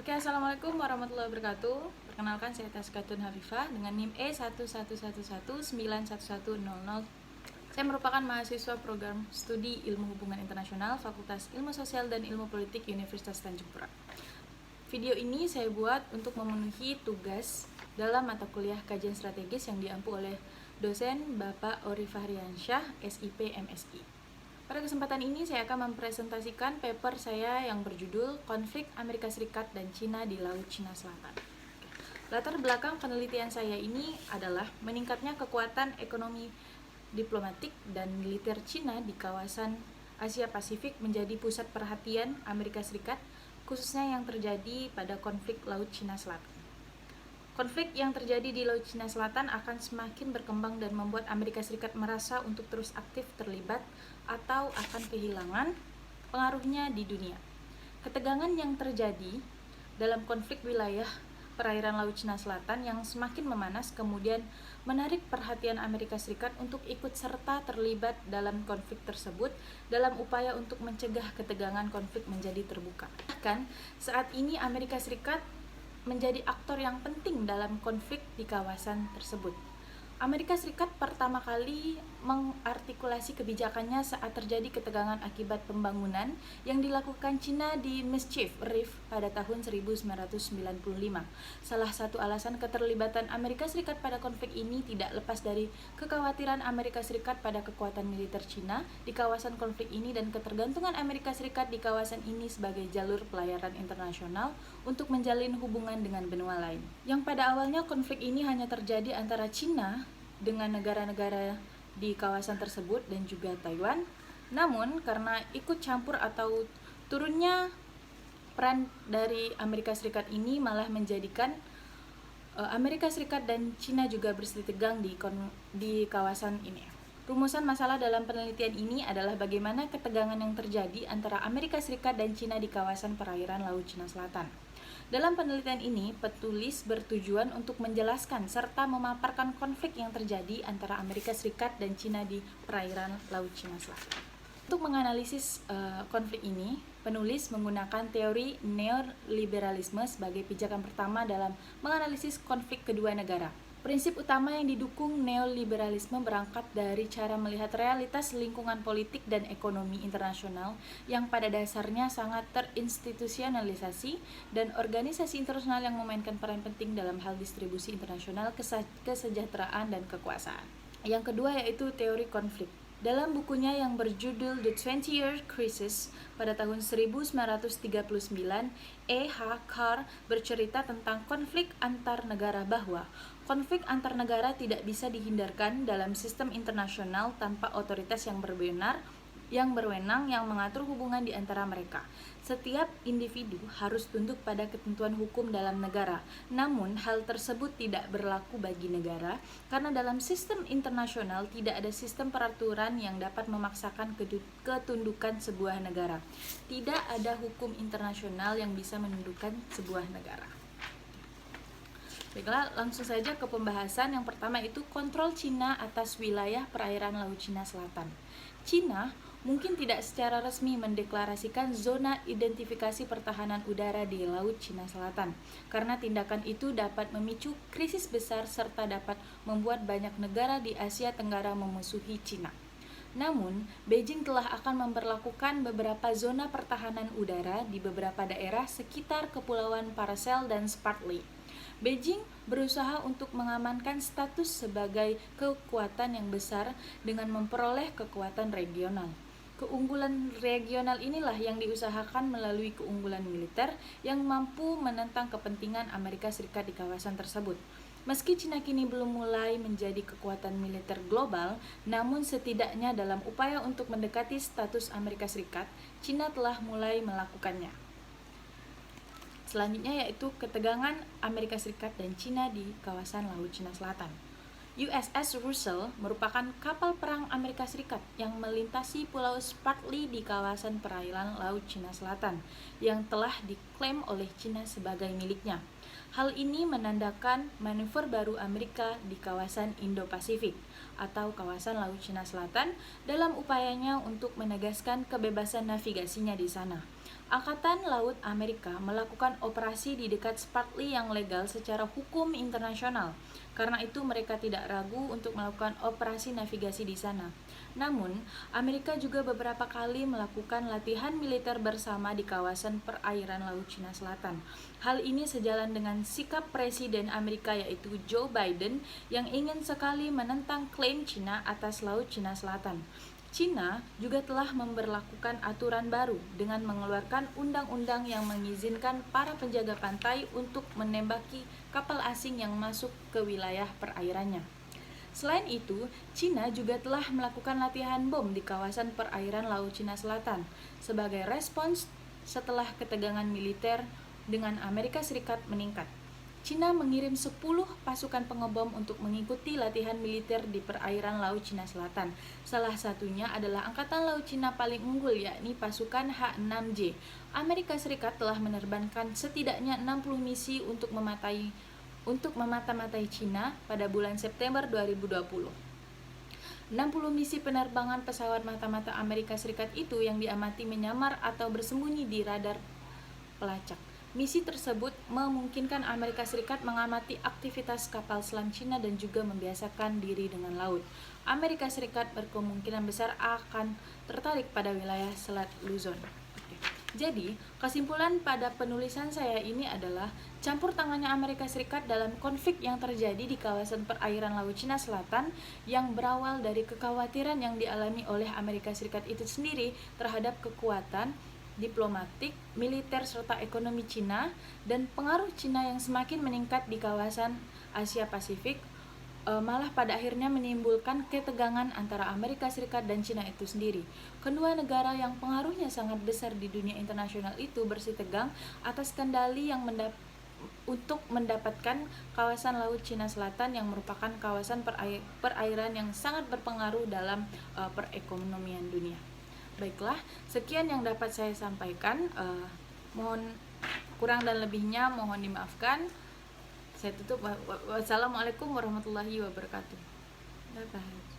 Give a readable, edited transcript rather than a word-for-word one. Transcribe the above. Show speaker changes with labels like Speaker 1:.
Speaker 1: Oke, Assalamualaikum warahmatullahi wabarakatuh. Perkenalkan, saya Taskatun Hafifah dengan NIM E111191100. Saya merupakan mahasiswa program studi Ilmu Hubungan Internasional Fakultas Ilmu Sosial dan Ilmu Politik Universitas Tanjung Pura. Video ini saya buat untuk memenuhi tugas dalam mata kuliah kajian strategis yang diampu oleh dosen Bapak Ori Fahriansyah, SIP MSI. Pada kesempatan ini saya akan mempresentasikan paper saya yang berjudul Konflik Amerika Serikat dan Cina di Laut Cina Selatan. Latar belakang penelitian saya ini adalah meningkatnya kekuatan ekonomi diplomatik dan militer Cina di kawasan Asia Pasifik menjadi pusat perhatian Amerika Serikat, khususnya yang terjadi pada konflik Laut Cina Selatan. Konflik yang terjadi di Laut Cina Selatan akan semakin berkembang dan membuat Amerika Serikat merasa untuk terus aktif terlibat atau akan kehilangan pengaruhnya di dunia. Ketegangan yang terjadi dalam konflik wilayah perairan Laut Cina Selatan yang semakin memanas kemudian menarik perhatian Amerika Serikat untuk ikut serta terlibat dalam konflik tersebut dalam upaya untuk mencegah ketegangan konflik menjadi terbuka. Bahkan saat ini Amerika Serikat menjadi aktor yang penting dalam konflik di kawasan tersebut. Amerika Serikat pertama kali mengartikulasi kebijakannya saat terjadi ketegangan akibat pembangunan yang dilakukan Cina di Mischief Reef pada tahun 1995. Salah satu alasan keterlibatan Amerika Serikat pada konflik ini tidak lepas dari kekhawatiran Amerika Serikat pada kekuatan militer Cina di kawasan konflik ini dan ketergantungan Amerika Serikat di kawasan ini sebagai jalur pelayaran internasional untuk menjalin hubungan dengan benua lain. Yang pada awalnya konflik ini hanya terjadi antara Cina dengan negara-negara di kawasan tersebut dan juga Taiwan. Namun karena ikut campur atau turunnya peran dari Amerika Serikat ini malah menjadikan Amerika Serikat dan Cina juga bersitegang di kawasan ini. Rumusan masalah dalam penelitian ini adalah bagaimana ketegangan yang terjadi antara Amerika Serikat dan Cina di kawasan perairan Laut Cina Selatan. Dalam penelitian ini, penulis bertujuan untuk menjelaskan serta memaparkan konflik yang terjadi antara Amerika Serikat dan Cina di perairan Laut Cina Selatan. Untuk menganalisis konflik ini, penulis menggunakan teori neoliberalisme sebagai pijakan pertama dalam menganalisis konflik kedua negara. Prinsip utama yang didukung neoliberalisme berangkat dari cara melihat realitas lingkungan politik dan ekonomi internasional yang pada dasarnya sangat terinstitusionalisasi dan organisasi internasional yang memainkan peran penting dalam hal distribusi internasional kesejahteraan dan kekuasaan. Yang kedua yaitu teori konflik. Dalam bukunya yang berjudul The 20-Year Crisis pada tahun 1939, E.H. Carr bercerita tentang konflik antar negara bahwa konflik antar negara tidak bisa dihindarkan dalam sistem internasional tanpa otoritas yang berwenang yang mengatur hubungan di antara mereka. Setiap individu harus tunduk pada ketentuan hukum dalam negara. Namun, hal tersebut tidak berlaku bagi negara karena dalam sistem internasional tidak ada sistem peraturan yang dapat memaksakan ketundukan sebuah negara. Tidak ada hukum internasional yang bisa menundukkan sebuah negara. Baiklah, langsung saja ke pembahasan. Yang pertama itu kontrol Cina atas wilayah perairan Laut Cina Selatan. Cina mungkin tidak secara resmi mendeklarasikan zona identifikasi pertahanan udara di Laut Cina Selatan, karena tindakan itu dapat memicu krisis besar serta dapat membuat banyak negara di Asia Tenggara memusuhi Cina. Namun, Beijing telah akan memberlakukan beberapa zona pertahanan udara di beberapa daerah sekitar Kepulauan Paracel dan Spratly. Beijing berusaha untuk mengamankan status sebagai kekuatan yang besar dengan memperoleh kekuatan regional. Keunggulan regional inilah yang diusahakan melalui keunggulan militer yang mampu menentang kepentingan Amerika Serikat di kawasan tersebut. Meski Cina kini belum mulai menjadi kekuatan militer global, namun setidaknya dalam upaya untuk mendekati status Amerika Serikat, Cina telah mulai melakukannya. Selanjutnya yaitu ketegangan Amerika Serikat dan Cina di kawasan Laut Cina Selatan. USS Russell merupakan kapal perang Amerika Serikat yang melintasi Pulau Spratly di kawasan perairan Laut Cina Selatan yang telah diklaim oleh Cina sebagai miliknya. Hal ini menandakan manuver baru Amerika di kawasan Indo-Pasifik atau kawasan Laut Cina Selatan dalam upayanya untuk menegaskan kebebasan navigasinya di sana. Angkatan Laut Amerika melakukan operasi di dekat Spratly yang legal secara hukum internasional. Karena itu mereka tidak ragu untuk melakukan operasi navigasi di sana. Namun, Amerika juga beberapa kali melakukan latihan militer bersama di kawasan perairan Laut Cina Selatan. Hal ini sejalan dengan sikap Presiden Amerika yaitu Joe Biden yang ingin sekali menentang klaim Cina atas Laut Cina Selatan. Cina juga telah memberlakukan aturan baru dengan mengeluarkan undang-undang yang mengizinkan para penjaga pantai untuk menembaki kapal asing yang masuk ke wilayah perairannya. Selain itu, Cina juga telah melakukan latihan bom di kawasan perairan Laut Cina Selatan sebagai respons setelah ketegangan militer dengan Amerika Serikat meningkat. Cina mengirim 10 pasukan pengebom untuk mengikuti latihan militer di perairan Laut Cina Selatan. Salah satunya adalah Angkatan Laut Cina paling unggul, yakni pasukan H-6J. Amerika Serikat telah menerbangkan setidaknya 60 misi untuk memata-matai Cina pada bulan September 2020. 60 misi penerbangan pesawat mata-mata Amerika Serikat itu yang diamati menyamar atau bersembunyi di radar pelacak. Misi tersebut memungkinkan Amerika Serikat mengamati aktivitas kapal selam Cina dan juga membiasakan diri dengan laut. Amerika Serikat berkemungkinan besar akan tertarik pada wilayah Selat Luzon. Jadi, kesimpulan pada penulisan saya ini adalah campur tangannya Amerika Serikat dalam konflik yang terjadi di kawasan perairan Laut Cina Selatan yang berawal dari kekhawatiran yang dialami oleh Amerika Serikat itu sendiri terhadap kekuatan diplomatik, militer, serta ekonomi Cina dan pengaruh Cina yang semakin meningkat di kawasan Asia Pasifik malah pada akhirnya menimbulkan ketegangan antara Amerika Serikat dan Cina itu sendiri. Kedua negara yang pengaruhnya sangat besar di dunia internasional itu bersitegang atas kendali yang untuk mendapatkan kawasan Laut Cina Selatan yang merupakan kawasan perairan yang sangat berpengaruh dalam perekonomian dunia. Baiklah, sekian yang dapat saya sampaikan. Mohon kurang dan lebihnya mohon dimaafkan. Saya tutup. Wassalamualaikum warahmatullahi wabarakatuh. Bye bye.